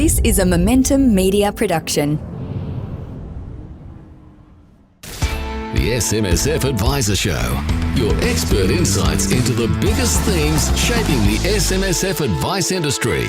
This is a Momentum Media production. The SMSF Adviser Show. Your expert insights into the biggest themes shaping the SMSF advice industry.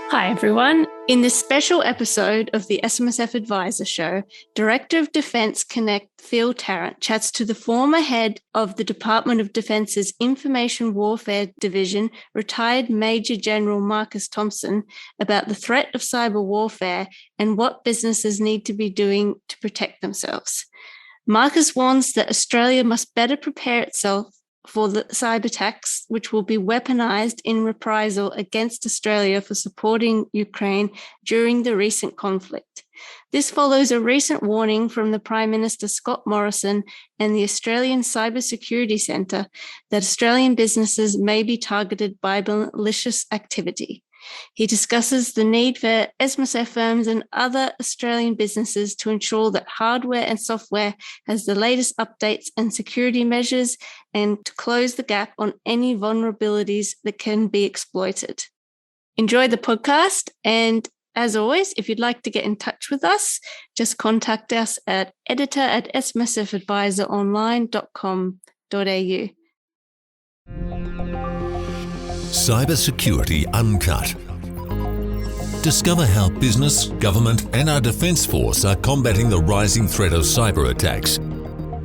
Hi everyone. In this special episode of the SMSF Adviser Show, Director of Defence Connect Phil Tarrant chats to the former head of the Department of Defence's Information Warfare Division, retired Major General Marcus Thompson, about the threat of cyber warfare and what businesses need to be doing to protect themselves. Marcus warns that Australia must better prepare itself for the cyber attacks, which will be weaponised in reprisal against Australia for supporting Ukraine during the recent conflict. This follows a recent warning from the Prime Minister Scott Morrison and the Australian Cybersecurity Centre that Australian businesses may be targeted by malicious activity. He discusses the need for SMSF firms and other Australian businesses to ensure that hardware and software has the latest updates and security measures, and to close the gap on any vulnerabilities that can be exploited. Enjoy the podcast, and as always, if you'd like to get in touch with us, just contact us at editor@smsfadvisoronline.com.au. Cybersecurity Uncut. Discover how business, government and our Defence Force are combating the rising threat of cyber attacks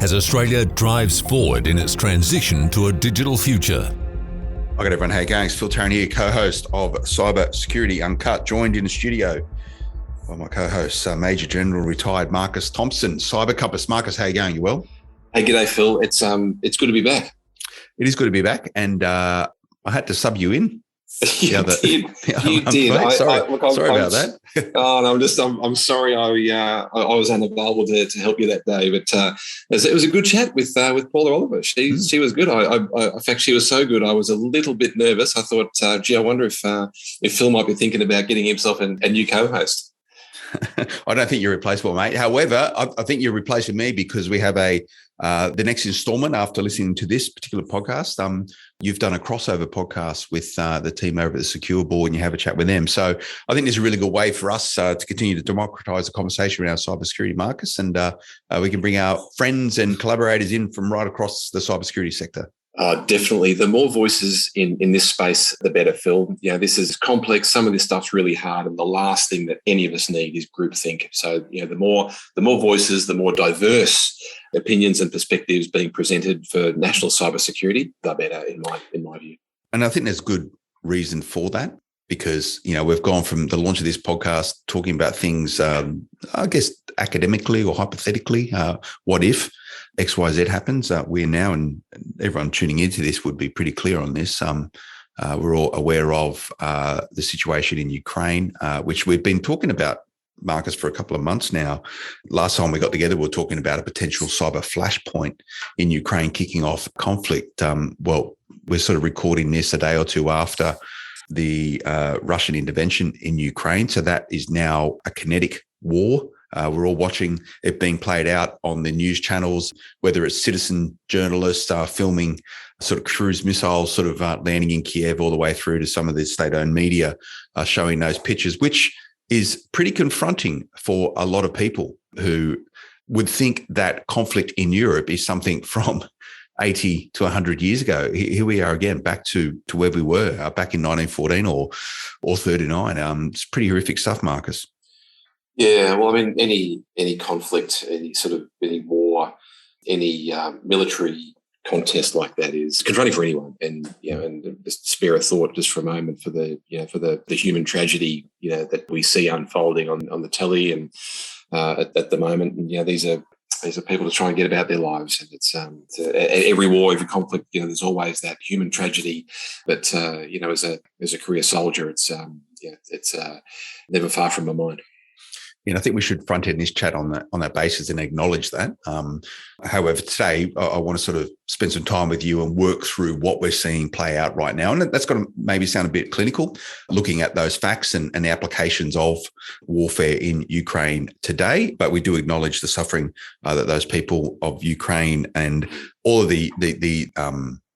as Australia drives forward in its transition to a digital future. Hi everyone, how you going? It's Phil Tarrant here, co-host of Cybersecurity Uncut, joined in the studio by my co-host, Major General retired Marcus Thompson, Cyber Compass. Marcus, how you going? You well? Hey, g'day Phil. It's good to be back. It is good to be back, and I had to sub you in. You did. Sorry about that. Oh, no, I'm sorry. I was unavailable to help you that day, but it was a good chat with Paula Oliver. She was good. In fact, she was so good. I was a little bit nervous. I thought, gee, I wonder if Phil might be thinking about getting himself a new co-host. I don't think you're replaceable, mate. However, I think you're replacing me because we have the next installment after listening to this particular podcast. You've done a crossover podcast with the team over at the Secure Board, and you have a chat with them. So I think there's a really good way for us to continue to democratise the conversation around cybersecurity, Marcus, and we can bring our friends and collaborators in from right across the cybersecurity sector. Definitely. The more voices in this space, the better, Phil. You know, this is complex. Some of this stuff's really hard, and the last thing that any of us need is groupthink. So, you know, the more voices, the more diverse opinions and perspectives being presented for national cybersecurity, the better, in my view. And I think there's good reason for that, because, you know, we've gone from the launch of this podcast talking about things, I guess, academically or hypothetically, what if XYZ happens? We're now, and everyone tuning into this would be pretty clear on this. We're all aware of the situation in Ukraine, which we've been talking about, Marcus, for a couple of months now. Last time we got together, we were talking about a potential cyber flashpoint in Ukraine kicking off conflict. Well, we're sort of recording this a day or two after the Russian intervention in Ukraine. So that is now a kinetic war. We're all watching it being played out on the news channels, whether it's citizen journalists filming sort of cruise missiles sort of landing in Kiev, all the way through to some of the state-owned media showing those pictures, which is pretty confronting for a lot of people who would think that conflict in Europe is something from 80 to 100 years ago. Here we are again, back to where we were back in 1914 or 39. It's pretty horrific stuff, Marcus. Yeah, well, I mean, any conflict, any war, any military contest like that is confronting for anyone. And and just spare a thought just for a moment for the human tragedy that we see unfolding on the telly and at the moment. And these are people to try and get about their lives, and it's every war, every conflict. There's always that human tragedy. But as a career soldier, it's never far from my mind. I think we should front end this chat on that basis and acknowledge that. However, today I want to sort of spend some time with you and work through what we're seeing play out right now. And that's going to maybe sound a bit clinical, looking at those facts and the applications of warfare in Ukraine today. But we do acknowledge the suffering that those people of Ukraine and all of the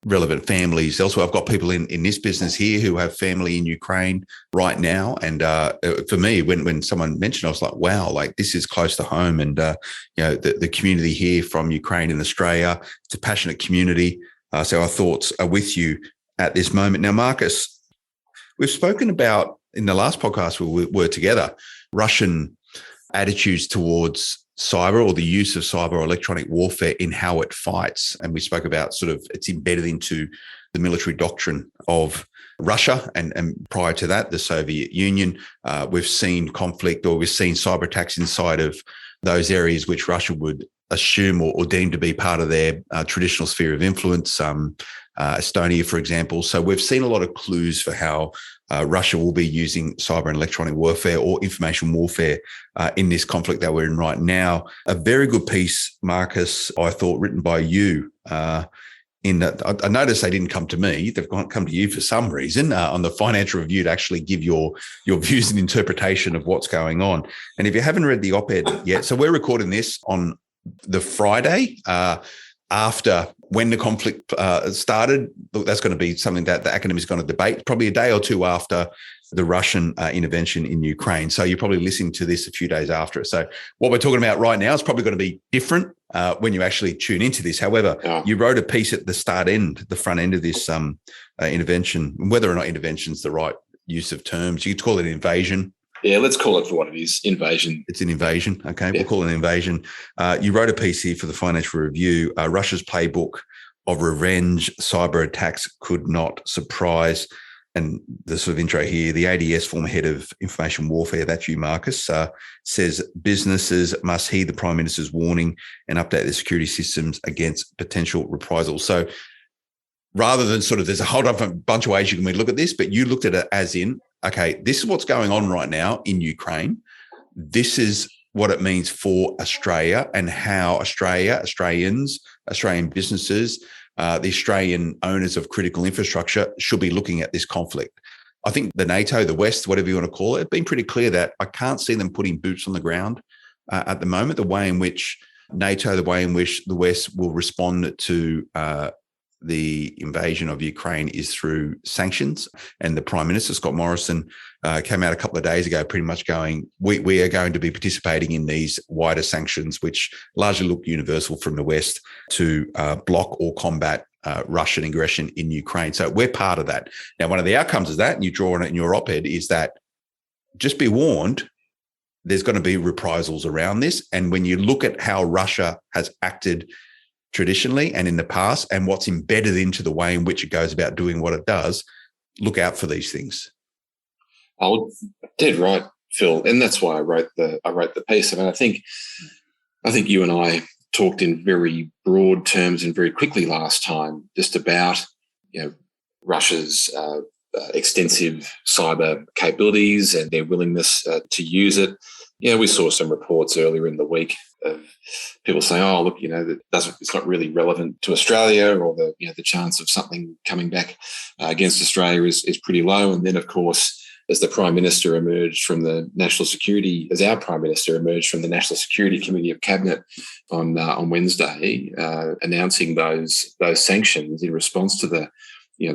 relevant families elsewhere. I've got people in this business here who have family in Ukraine right now. And for me, when someone mentioned, I was like, wow, like this is close to home. And, the community here from Ukraine and Australia, it's a passionate community. So our thoughts are with you at this moment. Now, Marcus, we've spoken about in the last podcast we were together, Russian attitudes towards cyber or the use of cyber or electronic warfare in how it fights. And we spoke about sort of it's embedded into the military doctrine of Russia and prior to that, the Soviet Union. We've seen conflict or we've seen cyber attacks inside of those areas which Russia would assume or deem to be part of their traditional sphere of influence, Estonia, for example. So we've seen a lot of clues for how Russia will be using cyber and electronic warfare or information warfare in this conflict that we're in right now. A very good piece, Marcus, I thought, written by you in that I noticed they didn't come to me. They've come to you for some reason on the Financial Review to actually give your views and interpretation of what's going on. And if you haven't read the op-ed yet, so we're recording this on the Friday after when the conflict started. Look, that's going to be something that the academics are going to debate probably a day or two after the Russian intervention in Ukraine. So you're probably listening to this a few days after it. So what we're talking about right now is probably going to be different when you actually tune into this. However, you wrote a piece at the front end of this intervention, whether or not intervention is the right use of terms. You could call it an invasion. Yeah, let's call it for what it is, invasion. It's an invasion. Okay, yeah. We'll call it an invasion. You wrote a piece here for the Financial Review. Russia's playbook of revenge cyber attacks could not surprise. And the sort of intro here, the ADS, former head of information warfare, that's you, Marcus, says businesses must heed the Prime Minister's warning and update their security systems against potential reprisals. So rather than sort of, there's a whole bunch of ways you can look at this, but you looked at it as in, okay, this is what's going on right now in Ukraine. This is what it means for Australia and how Australian businesses, the Australian owners of critical infrastructure should be looking at this conflict. I think the NATO, the West, whatever you want to call it, it's been pretty clear that I can't see them putting boots on the ground at the moment. The way in which NATO, the way in which the West will respond to the invasion of Ukraine is through sanctions. And the Prime Minister, Scott Morrison, came out a couple of days ago pretty much going, we are going to be participating in these wider sanctions, which largely look universal from the West to block or combat Russian aggression in Ukraine. So we're part of that. Now, one of the outcomes of that, and you draw on it in your op-ed, is that just be warned, there's going to be reprisals around this. And when you look at how Russia has acted traditionally and in the past and what's embedded into the way in which it goes about doing what it does, look out for these things. Oh, dead right, Phil. And that's why I wrote the piece. I mean, I think you and I talked in very broad terms and very quickly last time just about, Russia's extensive cyber capabilities and their willingness to use it. We saw some reports earlier in the week of people saying, "Oh, look, it's not really relevant to Australia, or the chance of something coming back against Australia is pretty low." And then, of course, as our Prime Minister emerged from the National Security Committee of Cabinet on Wednesday, announcing those sanctions in response to the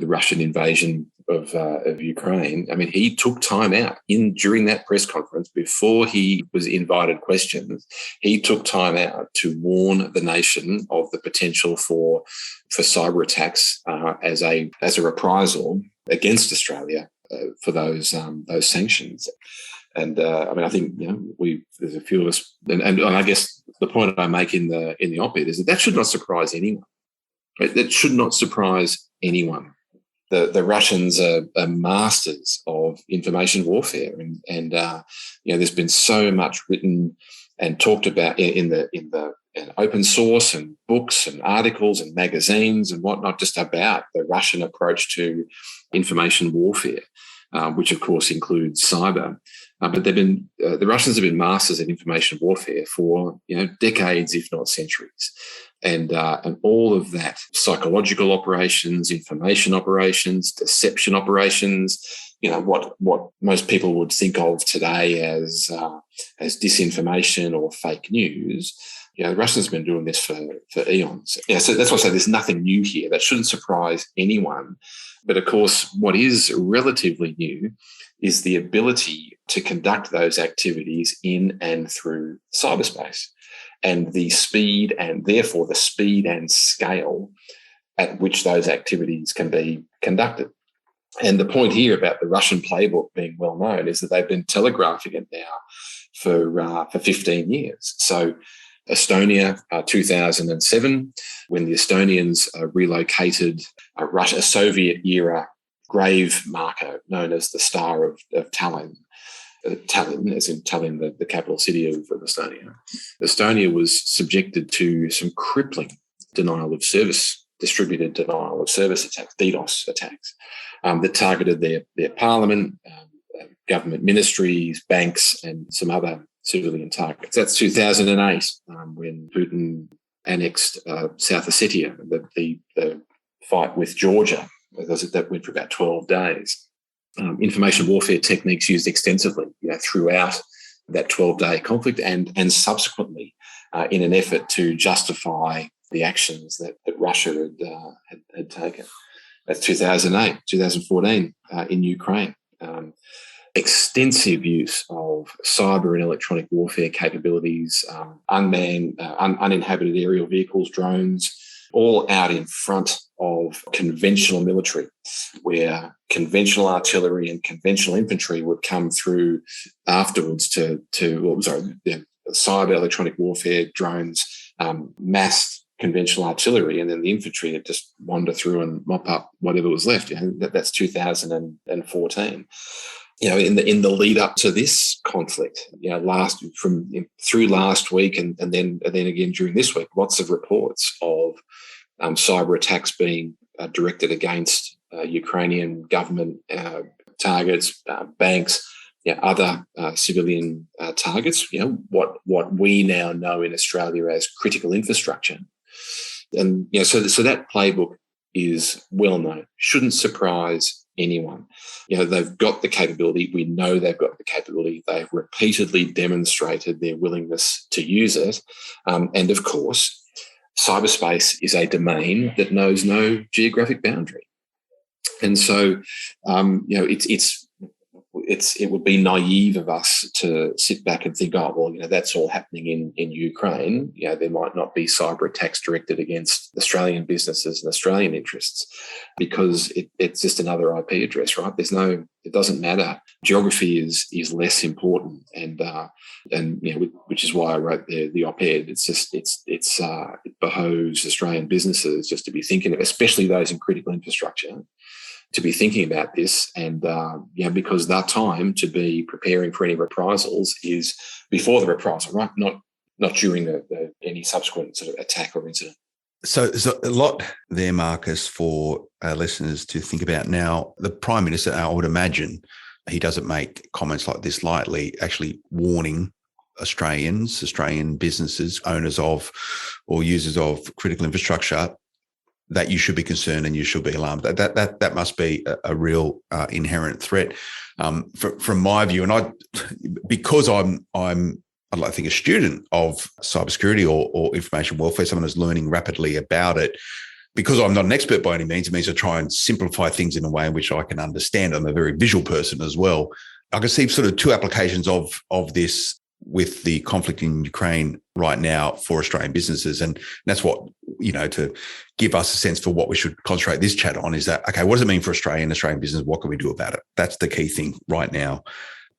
Russian invasion of Ukraine. I mean, he took time out during that press conference before he was invited questions. He took time out to warn the nation of the potential for cyber attacks as a reprisal against Australia for those sanctions. And I think there's a few of us, and I guess the point I make in the op-ed is that should not surprise anyone. Right? That should not surprise anyone. The Russians are masters of information warfare, and there's been so much written and talked about in the open source and books and articles and magazines and whatnot, just about the Russian approach to information warfare, which of course includes cyber. But the Russians have been masters at information warfare for decades, if not centuries. And all of that, psychological operations, information operations, deception operations, what most people would think of today as disinformation or fake news, The Russians have been doing this for eons. So that's why I say there's nothing new here. That shouldn't surprise anyone. But of course, what is relatively new is the ability to conduct those activities in and through cyberspace, and the speed and scale at which those activities can be conducted. And the point here about the Russian playbook being well known is that they've been telegraphing it now for 15 years. So Estonia, 2007, when the Estonians relocated a Soviet-era grave marker known as the Star of Tallinn, Tallinn, as in Tallinn, the capital city of Estonia. Estonia was subjected to some crippling distributed denial of service attacks, DDoS attacks, that targeted their parliament, government ministries, banks, and some other civilian targets. That's 2008, when Putin annexed South Ossetia, the fight with Georgia. That went for about 12 days. Information warfare techniques used extensively throughout that 12-day conflict and subsequently in an effort to justify the actions that Russia had taken. That's 2008, 2014 in Ukraine. Extensive use of cyber and electronic warfare capabilities, unmanned, uninhabited aerial vehicles, drones, all out in front of conventional military, where conventional artillery and conventional infantry would come through afterwards to cyber electronic warfare, drones, massed conventional artillery, and then the infantry would just wander through and mop up whatever was left. That's 2014. In the lead up to this conflict, through last week and then again during this week, lots of reports of cyber attacks being directed against Ukrainian government targets, banks, other civilian targets. What we now know in Australia as critical infrastructure, and so that playbook is well known. Shouldn't surprise anyone. They've got the capability. We know they've got the capability. They've repeatedly demonstrated their willingness to use it. And of course, cyberspace is a domain that knows no geographic boundary. And so, it would be naive of us to sit back and think, that's all happening in Ukraine. There might not be cyber attacks directed against Australian businesses and Australian interests, because it's just another IP address, right? It doesn't matter. Geography is less important, and which is why I wrote the op-ed. It behoves Australian businesses just to be thinking of, especially those in critical infrastructure, to be thinking about this, and because that time to be preparing for any reprisals is before the reprisal, right? Not during any subsequent sort of attack or incident. So there's a lot there, Marcus, for our listeners to think about. Now, the Prime Minister, I would imagine, he doesn't make comments like this lightly, actually warning Australian businesses, owners of or users of critical infrastructure, that you should be concerned and you should be alarmed. That must be a real inherent threat. From my view, and because I'm I'd like to think a student of cybersecurity or information warfare, someone who's learning rapidly about it, because I'm not an expert by any means, it means I try and simplify things in a way in which I can understand. I'm a very visual person as well. I can see sort of two applications of this with the conflict in Ukraine right now for Australian businesses. And that's what, to give us a sense for what we should concentrate this chat on is that, okay, what does it mean for Australian business? What can we do about it? That's the key thing right now.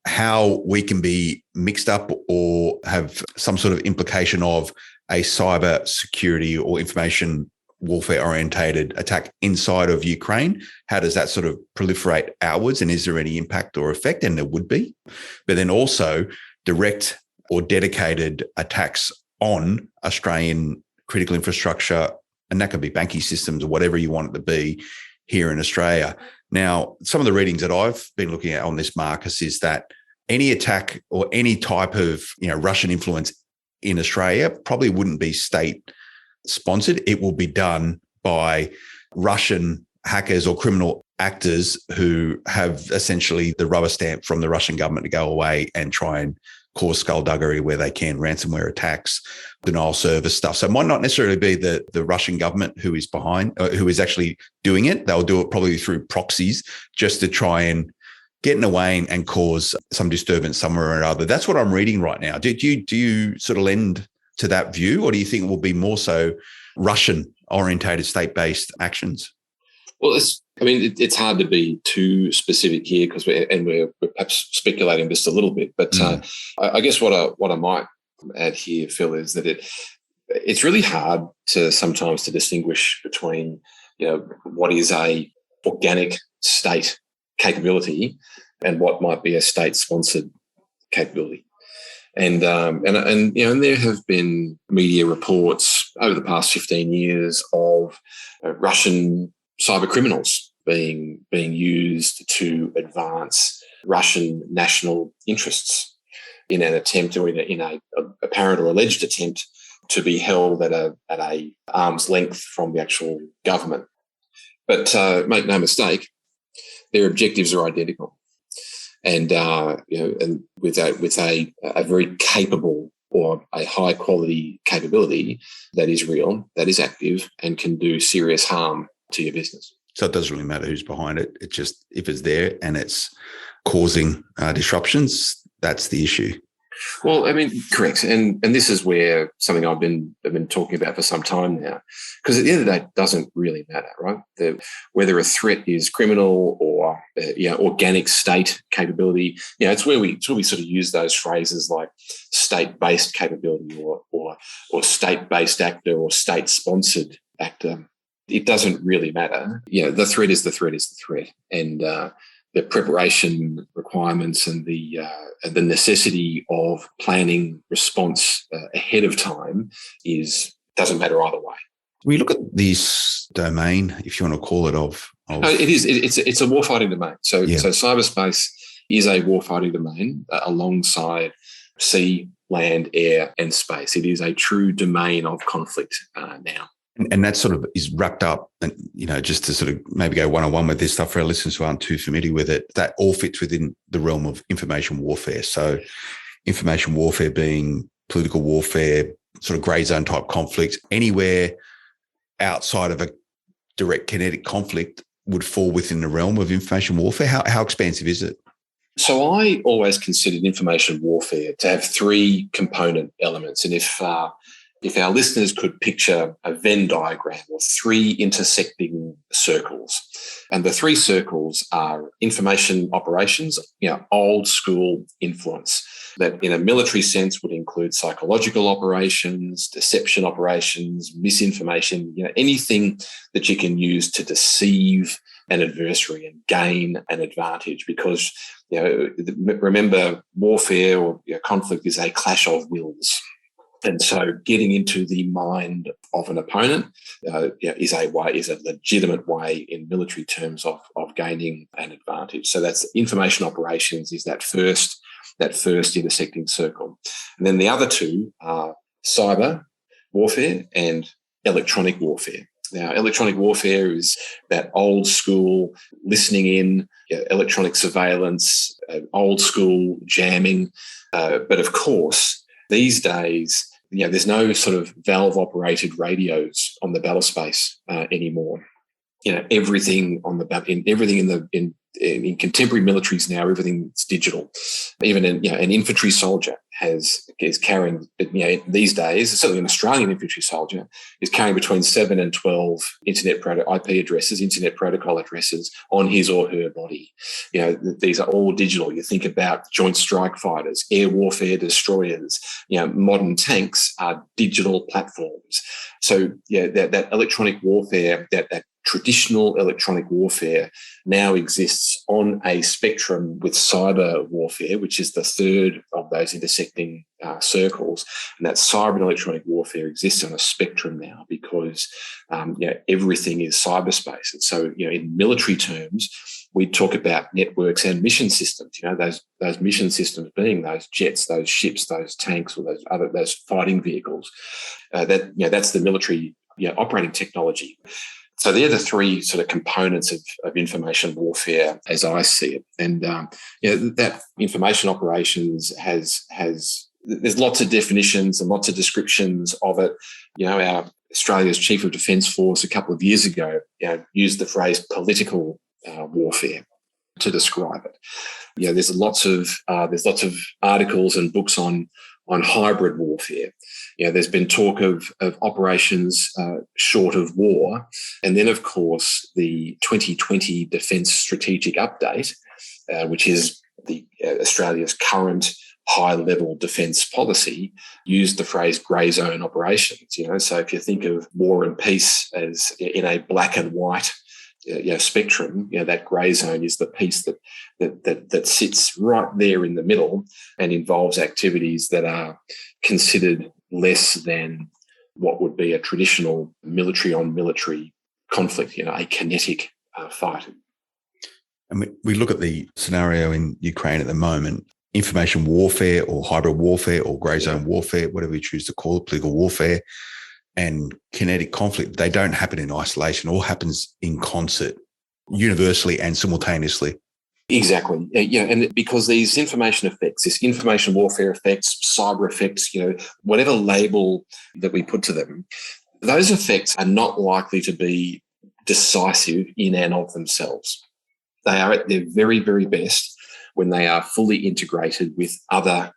How we can be mixed up or have some sort of implication of a cyber security or information warfare orientated attack inside of Ukraine. How does that sort of proliferate outwards? And is there any impact or effect? And there would be. But then also direct or dedicated attacks on Australian critical infrastructure, and that could be banking systems or whatever you want it to be here in Australia. Now, some of the readings that I've been looking at on this, Marcus, is that any attack or any type of Russian influence in Australia probably wouldn't be state-sponsored. It will be done by Russian hackers or criminal actors who have essentially the rubber stamp from the Russian government to go away and try and cause skullduggery where they can, ransomware attacks, denial service stuff. So it might not necessarily be the Russian government who is behind, who is actually doing it. They'll do it probably through proxies just to try and get in the way and cause some disturbance somewhere or other. That's what I'm reading right now. Do you sort of lend to that view, or do you think it will be more so Russian-orientated state-based actions? Well, it's hard to be too specific here because we're perhaps speculating just a little bit. But I guess what I might add here, Phil, is that it's really hard sometimes to distinguish between what is a organic state capability and what might be a state-sponsored capability. And there have been media reports over the past 15 years of Russian cyber criminals being used to advance Russian national interests in an attempt, or in a apparent or alleged attempt, to be held at a arm's length from the actual government. But make no mistake, their objectives are identical, and and with a very capable or a high quality capability that is real, that is active, and can do serious harm to your business. So it doesn't really matter who's behind it. It's just if it's there and it's causing disruptions, that's the issue. Well, correct. And this is where something I've been talking about for some time now, because at the end of the day, it doesn't really matter, right? Whether a threat is criminal or organic state capability, it's where we sort of use those phrases like state-based capability or state-based actor or state-sponsored actor. It doesn't really matter. The threat is the threat is the threat, and the preparation requirements and the necessity of planning response ahead of time doesn't matter either way. We look at this domain, if you want to call it, it is. It's a warfighting domain. So cyberspace is a warfighting domain alongside sea, land, air, and space. It is a true domain of conflict now. And that sort of is wrapped up, and just to sort of maybe go one-on-one with this stuff for our listeners who aren't too familiar with it, that all fits within the realm of information warfare. So information warfare being political warfare, sort of grey zone type conflict, anywhere outside of a direct kinetic conflict would fall within the realm of information warfare. How expansive is it? So I always considered information warfare to have three component elements. And if our listeners could picture a Venn diagram of three intersecting circles, and the three circles are information operations, old school influence, that in a military sense would include psychological operations, deception operations, misinformation, anything that you can use to deceive an adversary and gain an advantage. Because, remember, warfare or conflict is a clash of wills. And so getting into the mind of an opponent is a legitimate way in military terms of gaining an advantage. So that's information operations, is that first intersecting circle. And then the other two are cyber warfare and electronic warfare. Now, electronic warfare is that old school listening in, electronic surveillance, old school jamming. But of course, these days, there's no sort of valve-operated radios on the battle space anymore. Everything in contemporary militaries now, everything's digital. Even an infantry soldier is carrying, these days, certainly an Australian infantry soldier is carrying between 7 and 12 IP addresses, internet protocol addresses on his or her body. These are all digital. You think about joint strike fighters, air warfare destroyers, modern tanks are digital platforms. So that electronic warfare, that traditional electronic warfare now exists on a spectrum with cyber warfare, which is the third of those intersecting circles. And that cyber and electronic warfare exists on a spectrum now because everything is cyberspace. And so, in military terms, we talk about networks and mission systems. Those mission systems being those jets, those ships, those tanks, or those fighting vehicles. That's the military operating technology. So they're the three sort of components of information warfare as I see it. And that information operations there's lots of definitions and lots of descriptions of it. Our Australia's Chief of Defence Force a couple of years ago used the phrase political warfare to describe it. There's lots of articles and books on hybrid warfare. There's been talk of operations short of war. And then, of course, the 2020 Defence Strategic Update, which is Australia's current high-level defence policy, used the phrase grey zone operations. So if you think of war and peace as in a black and white spectrum, that grey zone is the piece that sits right there in the middle and involves activities that are considered less than what would be a traditional military-on-military conflict, a kinetic fight. And we look at the scenario in Ukraine at the moment. Information warfare or hybrid warfare or grey zone warfare, whatever you choose to call it, political warfare, and kinetic conflict, they don't happen in isolation. It all happens in concert, universally and simultaneously. Exactly. And because these information effects, this information warfare effects, cyber effects, whatever label that we put to them, those effects are not likely to be decisive in and of themselves. They are at their very, very best when they are fully integrated with other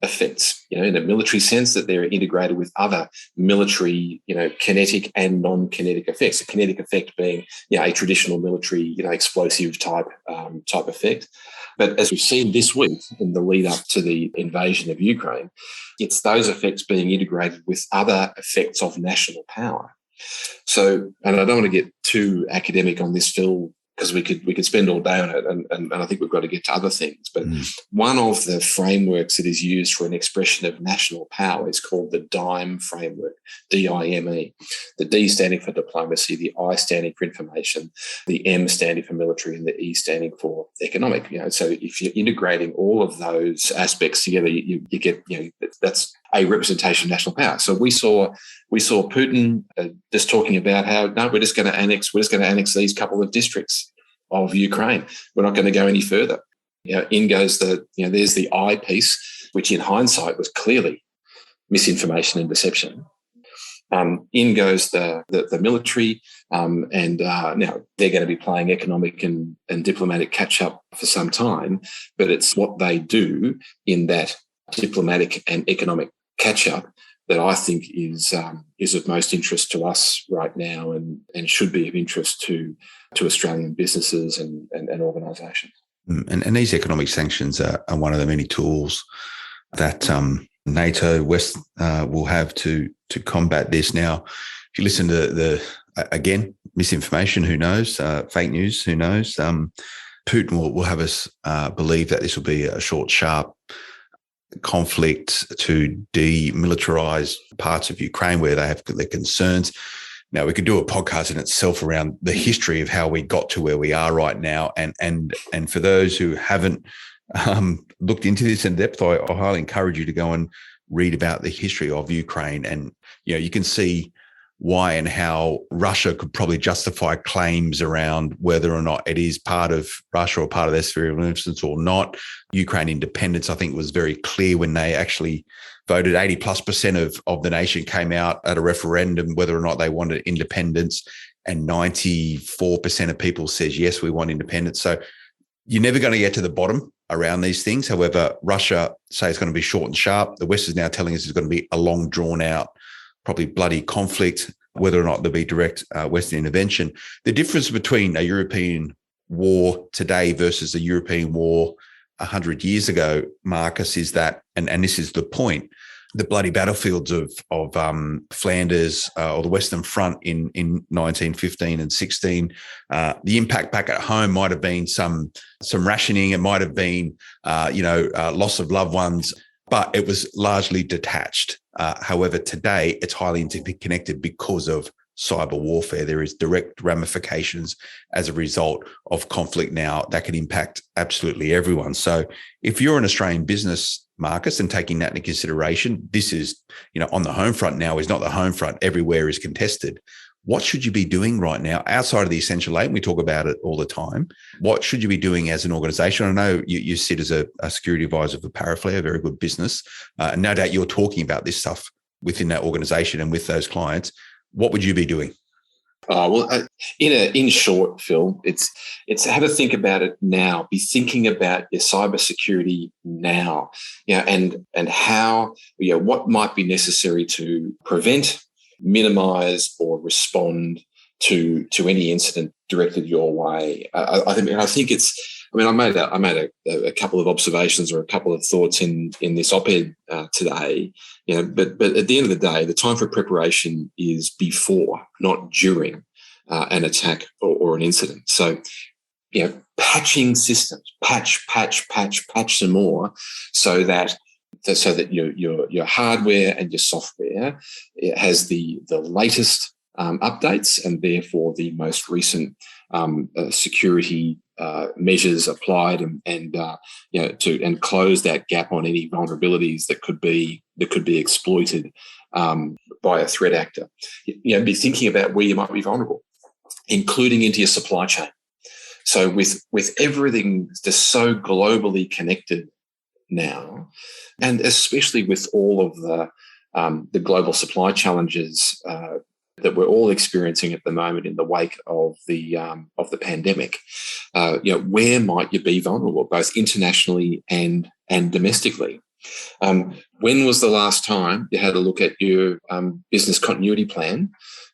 effects, in a military sense, that they're integrated with other military, kinetic and non-kinetic effects. A kinetic effect being, a traditional military, explosive type effect. But as we've seen this week in the lead up to the invasion of Ukraine, it's those effects being integrated with other effects of national power. So, and I don't want to get too academic on this, Phil, because we could spend all day on it, and I think we've got to get to other things. But one of the frameworks that is used for an expression of national power is called the DIME framework, D-I-M-E. The D standing for diplomacy, the I standing for information, the M standing for military, and the E standing for economic. So if you're integrating all of those aspects together, you get, that's a representation of national power. So we saw Putin just talking about how, no, we're just going to annex these couple of districts of Ukraine. We're not going to go any further. In goes there's the I piece, which in hindsight was clearly misinformation and deception. In goes the military, and now they're going to be playing economic and diplomatic catch up for some time, but it's what they do in that diplomatic and economic catch up that I think is of most interest to us right now, and should be of interest to Australian businesses and organisations. And these economic sanctions are one of the many tools that NATO West will have to combat this. Now, if you listen to again, misinformation, who knows? Fake news, who knows? Putin will have us believe that this will be a short, sharp conflict to demilitarize parts of Ukraine where they have their concerns. Now, we could do a podcast in itself around the history of how we got to where we are right now. And for those who haven't looked into this in depth, I highly encourage you to go and read about the history of Ukraine. And, you can see why and how Russia could probably justify claims around whether or not it is part of Russia or part of their sphere of influence or not. Ukraine independence, I think, was very clear when they actually voted. 80+% of the nation came out at a referendum whether or not they wanted independence, and 94% of people says, yes, we want independence. So you're never going to get to the bottom around these things. However, Russia say it's going to be short and sharp. The West is now telling us it's going to be a long, drawn out, probably bloody conflict, whether or not there'll be direct Western intervention. The difference between a European war today versus a European war 100 years ago, Marcus, is that, and this is the point, the bloody battlefields of Flanders or the Western Front in 1915 and 16, the impact back at home might have been some rationing. It might have been, loss of loved ones, but it was largely detached. However, today it's highly interconnected because of cyber warfare. There is direct ramifications as a result of conflict now that can impact absolutely everyone. So if you're an Australian business, Marcus, and taking that into consideration, this is, on the home front now is not the home front. Everywhere is contested. what should you be doing right now outside of the essential 8? And we talk about it all the time. What should you be doing as an organization? I know you sit as a security advisor for Paraflare, a very good business. And no doubt you're talking about this stuff within that organization and with those clients. What would you be doing? In short, Phil, it's have a think about it now. Be thinking about your cybersecurity now, and how, what might be necessary to prevent, minimise, or respond to any incident directed your way. I made a couple of observations or a couple of thoughts in this op-ed today. But at the end of the day, the time for preparation is before, not during an attack or an incident. So, patching systems, patch some more, so that your hardware and your software has the latest updates, and therefore the most recent security measures applied, and close that gap on any vulnerabilities that could be exploited by a threat actor. Be thinking about where you might be vulnerable, including into your supply chain. So with everything just so globally connected now, and especially with all of the global supply challenges that we're all experiencing at the moment in the wake of the pandemic, where might you be vulnerable, both internationally and domestically? When was the last time you had a look at your business continuity plan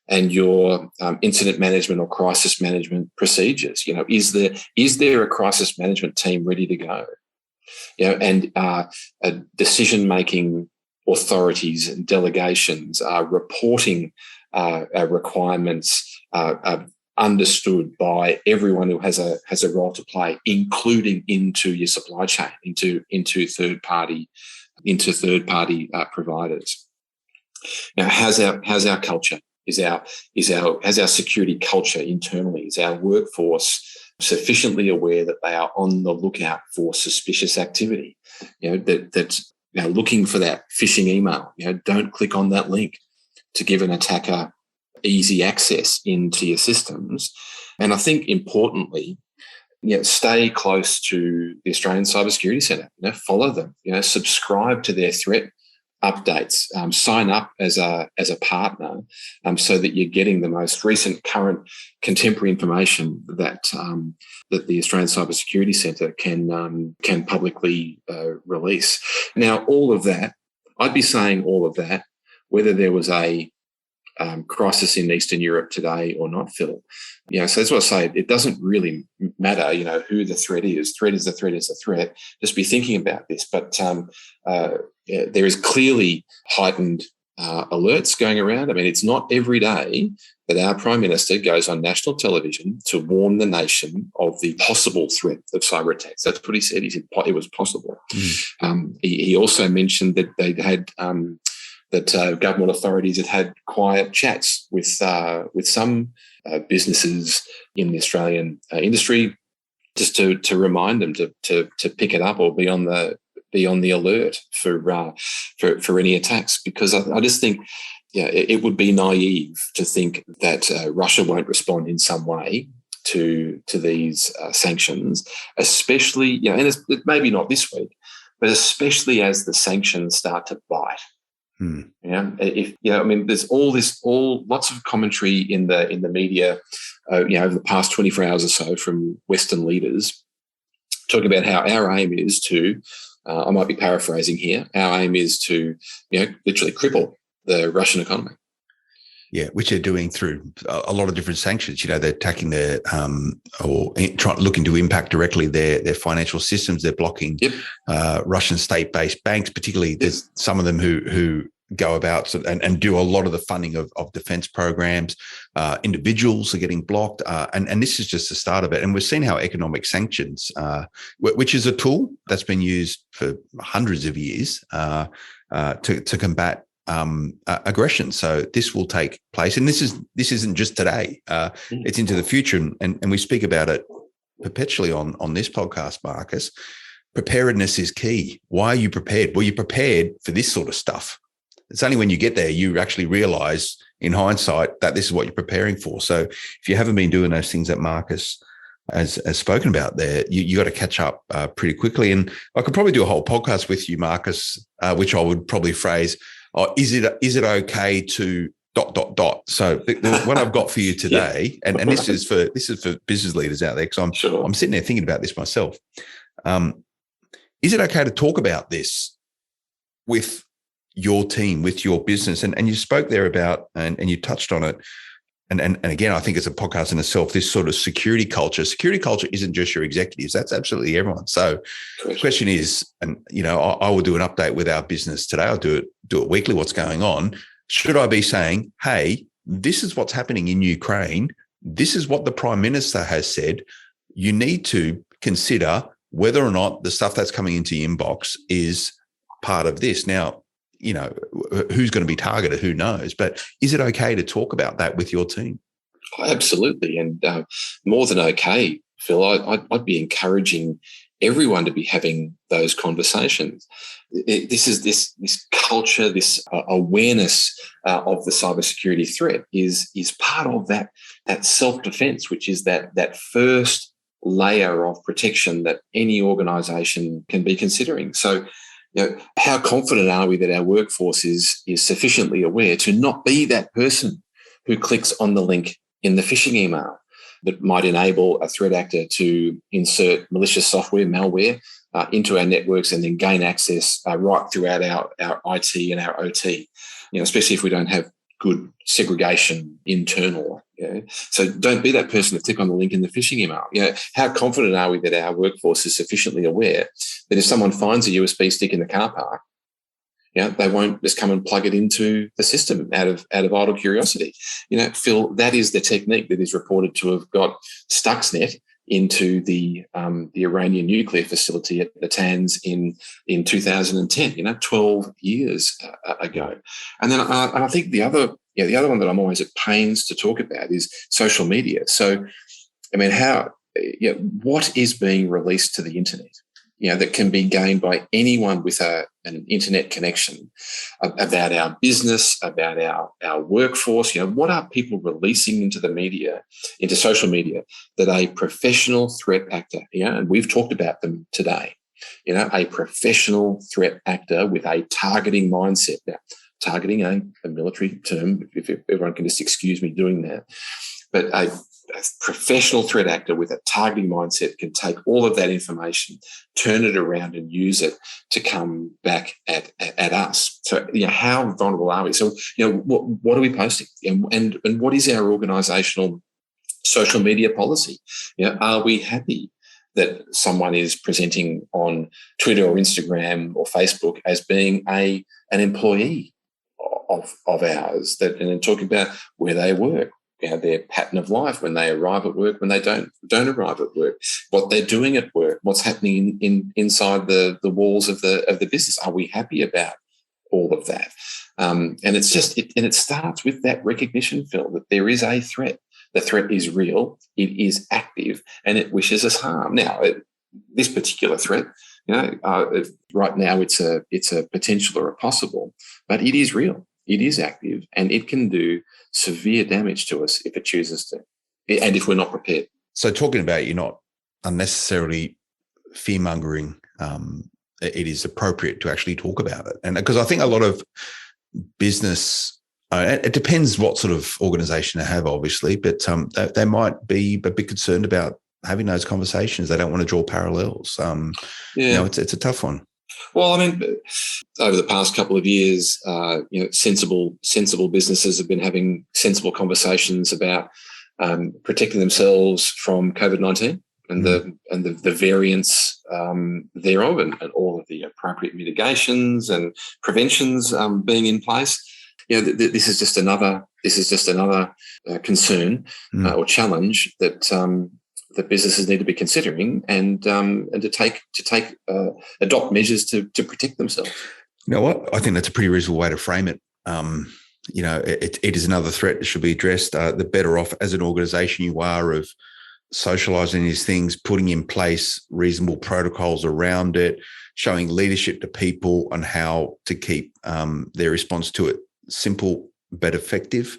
and your incident management or crisis management procedures? Is there a crisis management team ready to go? And decision-making authorities and delegations are reporting requirements understood by everyone who has a role to play, including into your supply chain, into third party providers. Now, how's our culture? Has our security culture internally? Is our workforce sufficiently aware that they are on the lookout for suspicious activity? Looking for that phishing email. Don't click on that link to give an attacker easy access into your systems. And I think importantly, stay close to the Australian Cybersecurity Centre. Follow them. Subscribe to their threat updates. Sign up as a partner, so that you're getting the most recent, current, contemporary information that the Australian Cybersecurity Centre can publicly release. Now, all of that, I'd be saying all of that, whether there was a crisis in Eastern Europe today or not, Phil. So that's what I say. It doesn't really matter, who the threat is. Threat is the threat is the threat. Just be thinking about this. But there is clearly heightened alerts going around. I mean, it's not every day that our Prime Minister goes on national television to warn the nation of the possible threat of cyber attacks. That's what he said. He said it was possible. He also mentioned that they'd had that government authorities had quiet chats with some businesses in the Australian industry, just to remind them to pick it up or be on the alert for any attacks. Because I just think it would be naive to think that Russia won't respond in some way to these sanctions, especially and it's maybe not this week, but especially as the sanctions start to bite. There's lots of commentary in the media, over the past 24 hours or so from Western leaders talking about how our aim is to, I might be paraphrasing here, our aim is to, literally cripple the Russian economy. Yeah, which they're doing through a lot of different sanctions. They're attacking their looking to impact directly their financial systems. They're blocking Russian state-based banks, particularly. There's some of them who go about and do a lot of the funding of defence programs. Individuals are getting blocked, and this is just the start of it. And we've seen how economic sanctions, which is a tool that's been used for hundreds of years to combat aggression. So this will take place, and this isn't just today. It's into the future, and we speak about it perpetually on this podcast, Marcus. Preparedness is key. Why are you prepared? Well, you're prepared for this sort of stuff. It's only when you get there you actually realise, in hindsight, that this is what you're preparing for. So if you haven't been doing those things that Marcus has spoken about there, you got to catch up pretty quickly. And I could probably do a whole podcast with you, Marcus, which I would probably phrase, is it okay to ... So the one I've got for you today, and this is for business leaders out there, because I'm sitting there thinking about this myself. Is it okay to talk about this with your team, with your business? And you spoke there about, and you touched on it. And again, I think it's a podcast in itself, this sort of security culture. Security culture isn't just your executives. That's absolutely everyone. So the question is, and, I will do an update with our business today. I'll do it weekly, what's going on. Should I be saying, hey, this is what's happening in Ukraine. This is what the Prime Minister has said. You need to consider whether or not the stuff that's coming into your inbox is part of this. Now, who's going to be targeted? Who knows? But is it okay to talk about that with your team? Absolutely. And more than okay, Phil, I'd be encouraging everyone to be having those conversations. This is this culture, this awareness of the cybersecurity threat is part of that self-defense, which is that first layer of protection that any organisation can be considering. So, how confident are we that our workforce is sufficiently aware to not be that person who clicks on the link in the phishing email that might enable a threat actor to insert malicious software, malware, into our networks and then gain access right throughout our IT and our OT, especially if we don't have good segregation internal. So don't be that person to click on the link in the phishing email. How confident are we that our workforce is sufficiently aware that if someone finds a USB stick in the car park, they won't just come and plug it into the system out of idle curiosity. Phil, that is the technique that is reported to have got Stuxnet into the Iranian nuclear facility at Natanz in 2010. 12 years ago. And then I think the other one that I'm always at pains to talk about is social media. So, what is being released to the internet? That can be gained by anyone with an internet connection about our business, about our workforce. What are people releasing into the media, into social media, that a professional threat actor, and we've talked about them today, a professional threat actor with a targeting mindset. Now, targeting a military term, if everyone can just excuse me doing that, but a professional threat actor with a targeting mindset can take all of that information, turn it around and use it to come back at us. So, how vulnerable are we? So, what are we posting? And what is our organisational social media policy? Are we happy that someone is presenting on Twitter or Instagram or Facebook as being an employee of ours, and then talking about where they work, their pattern of life, when they arrive at work, when they don't arrive at work, what they're doing at work, what's happening inside the walls of the business. Are we happy about all of that? And it starts with that recognition, Phil, that there is a threat. The threat is real, it is active, and it wishes us harm. Now, this particular threat, right now it's a potential or a possible, but it is real. It is active, and it can do severe damage to us if it chooses to, and if we're not prepared. So talking about you're not unnecessarily fear-mongering, it is appropriate to actually talk about it. And because I think a lot of business, it depends what sort of organisation they have, obviously, but they might be a bit concerned about having those conversations. They don't want to draw parallels. It's a tough one. Well, over the past couple of years, sensible businesses have been having sensible conversations about protecting themselves from COVID-19 and the variants thereof, and all of the appropriate mitigations and preventions being in place. This is just another concern or challenge that businesses need to be considering and to adopt measures to protect themselves. You know what? I think that's a pretty reasonable way to frame it. It is another threat that should be addressed. The better off as an organisation you are of socialising these things, putting in place reasonable protocols around it, showing leadership to people on how to keep their response to it simple but effective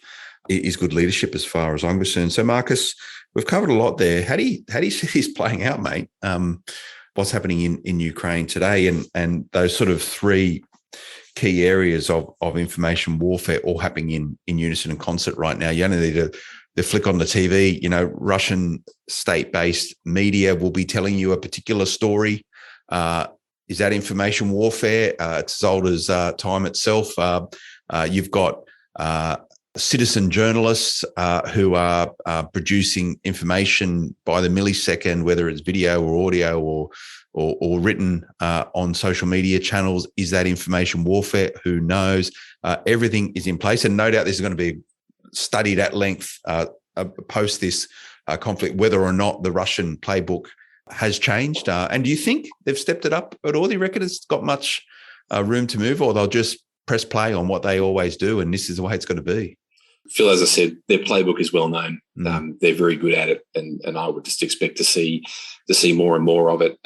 is good leadership as far as I'm concerned. So, Marcus, we've covered a lot there. How do you see this playing out, mate? What's happening in Ukraine today, and those sort of three key areas of information warfare all happening in unison and concert right now. You only need to flick on the TV. Russian state-based media will be telling you a particular story. Is that information warfare? It's as old as time itself. You've got citizen journalists who are producing information by the millisecond, whether it's video or audio or written on social media channels. Is that information warfare? Who knows? Everything is in place, and no doubt this is going to be studied at length post this conflict, whether or not the Russian playbook has changed. And do you think they've stepped it up at all? Do you reckon it's got much room to move, or they'll just press play on what they always do, and this is the way it's going to be? Phil, as I said, their playbook is well known. They're very good at it, and I would just expect to see more and more of it.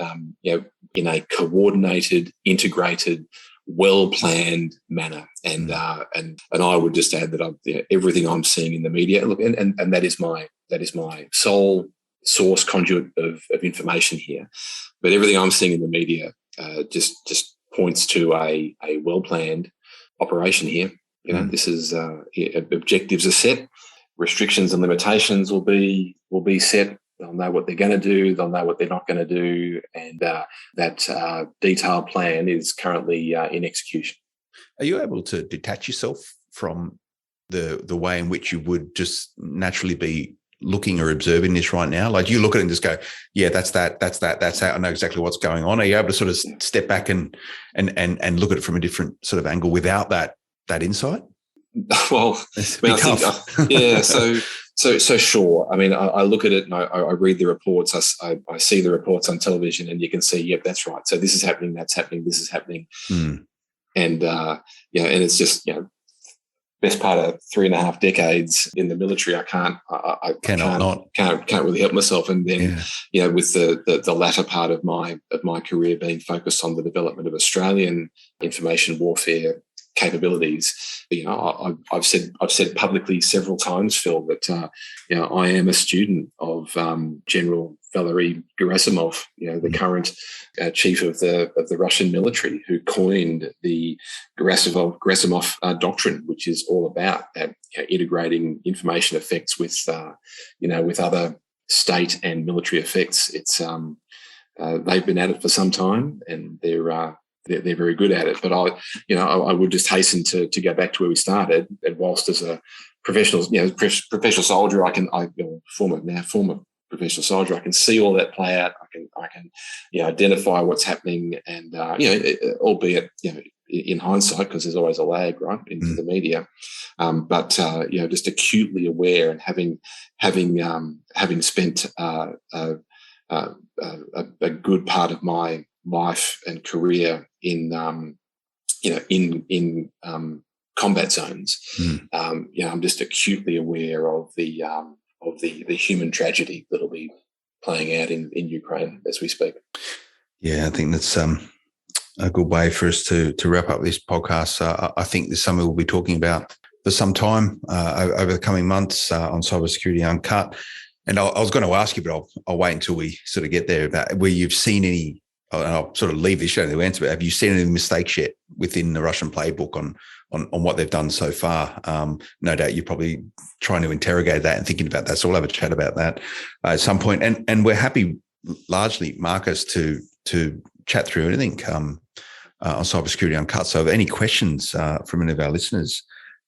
In a coordinated, integrated, well-planned manner. And I would just add that everything I'm seeing in the media, look, and that is my sole source conduit of information here. But everything I'm seeing in the media just points to a well-planned operation here. This is objectives are set, restrictions and limitations will be set. They'll know what they're going to do. They'll know what they're not going to do, and that detailed plan is currently in execution. Are you able to detach yourself from the way in which you would just naturally be looking or observing this right now? Like, you look at it and just go, yeah, that's that. I know exactly what's going on. Are you able to sort of step back and look at it from a different sort of angle without that insight? Well, So sure. I mean, I look at it and I read the reports. I see the reports on television, and you can see, yep, that's right. So this is happening, that's happening, this is happening, and and it's just best part of 3.5 decades in the military. I can't really help myself. And then with the latter part of my career being focused on the development of Australian information warfare capabilities, I've said publicly several times, Phil, that I am a student of General Valery Gerasimov, the current chief of the Russian military, who coined the Gerasimov doctrine, which is all about integrating information effects with other state and military effects. It's they've been at it for some time, and they're very good at it. But I would just hasten to go back to where we started. And whilst as a professional soldier, former professional soldier, I can see all that play out. I can identify what's happening, and albeit in hindsight, because there's always a lag, right, into the media. But just acutely aware, and having spent a good part of my life and career in combat zones, I'm just acutely aware of the human tragedy that'll be playing out in Ukraine as we speak. Yeah, I think that's a good way for us to wrap up this podcast. I think there's something we'll be talking about for some time over the coming months on Cybersecurity Uncut. And I was going to ask you, but I'll wait until we sort of get there, about where you've seen any. And I'll sort of leave this show to answer, but have you seen any mistakes yet within the Russian playbook on what they've done so far? No doubt you're probably trying to interrogate that and thinking about that. So we'll have a chat about that at some point. And we're happy, largely, Marcus, to chat through anything on Cybersecurity Uncut. So if any questions from any of our listeners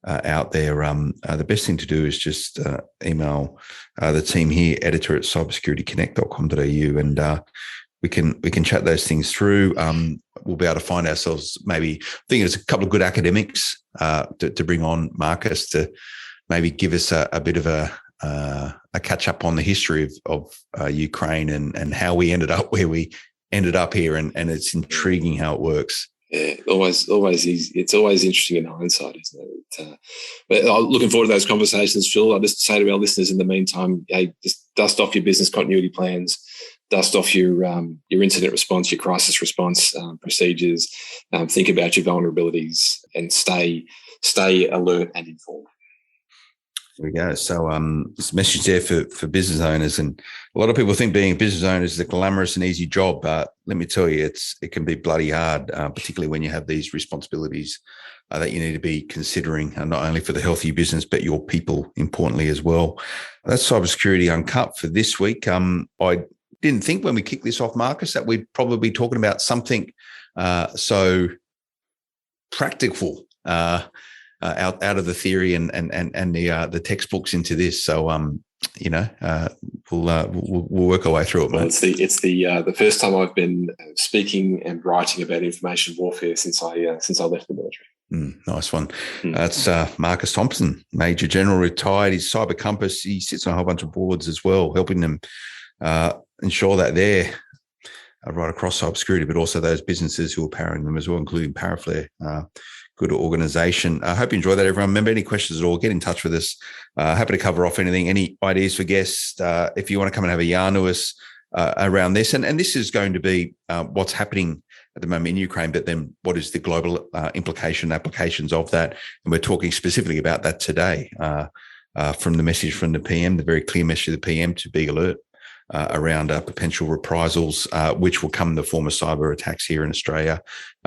out there, the best thing to do is just email the team here, editor@cybersecurityconnect.com.au, and we can chat those things through. We'll be able to find ourselves, maybe, I think there's a couple of good academics to bring on, Marcus, to maybe give us a bit of a catch up on the history of Ukraine and how we ended up where we ended up here. And it's intriguing how it works. Yeah, always is. It's always interesting in hindsight, isn't it? But looking forward to those conversations, Phil. I'll just say to our listeners in the meantime, hey, just dust off your business continuity plans. dust off your incident response, your crisis response procedures, think about your vulnerabilities, and stay alert and informed. There we go. So this message there for business owners, and a lot of people think being a business owner is a glamorous and easy job, but let me tell you, it can be bloody hard, particularly when you have these responsibilities that you need to be considering, not only for the health of your business, but your people, importantly, as well. That's Cybersecurity Uncut for this week. I didn't think when we kicked this off, Marcus, that we'd probably be talking about something so practical out of the theory and the textbooks into this. So we'll work our way through it, mate. Well, it's the first time I've been speaking and writing about information warfare since I left the military. Nice one. That's Marcus Thompson, Major General, retired. He's Cyber Compass. He sits on a whole bunch of boards as well, helping them ensure that they're right across cybersecurity, but also those businesses who are powering them as well, including Paraflare. Good organisation. I hope you enjoy that, everyone. Remember, any questions at all, get in touch with us. Happy to cover off anything, any ideas for guests. If you want to come and have a yarn to us around this. And this is going to be what's happening at the moment in Ukraine, but then what is the global applications of that? And we're talking specifically about that today from the message from the PM, the very clear message of the PM to be alert around potential reprisals, which will come in the form of cyber attacks here in Australia,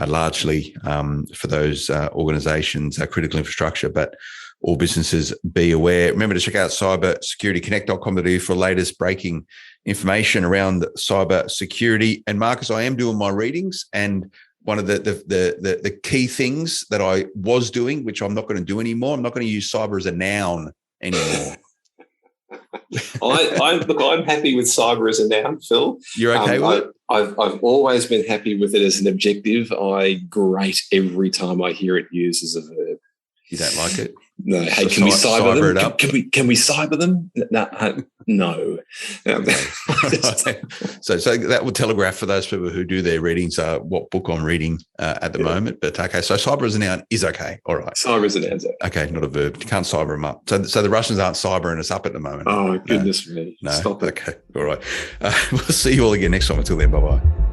largely for those organisations, critical infrastructure, but all businesses be aware. Remember to check out cybersecurityconnect.com.au for latest breaking information around cyber security. And Marcus, I am doing my readings, and one of the key things that I was doing, which I'm not going to do anymore, I'm not going to use cyber as a noun anymore. I'm happy with cyber as a noun, Phil. You're okay with it? I've always been happy with it as an adjective. I grate every time I hear it used as a verb. You don't like it? No. Hey, can we cyber them? Can we cyber them? No. So that will telegraph for those people who do their readings what book I'm reading at the moment. But okay, so cyber as a noun is okay. All right. Cyber as a noun. Okay, not a verb. You can't cyber them up. So the Russians aren't cybering us up at the moment. Oh, goodness me. No. Stop it. Okay. All right. We'll see you all again next time. Until then, bye-bye.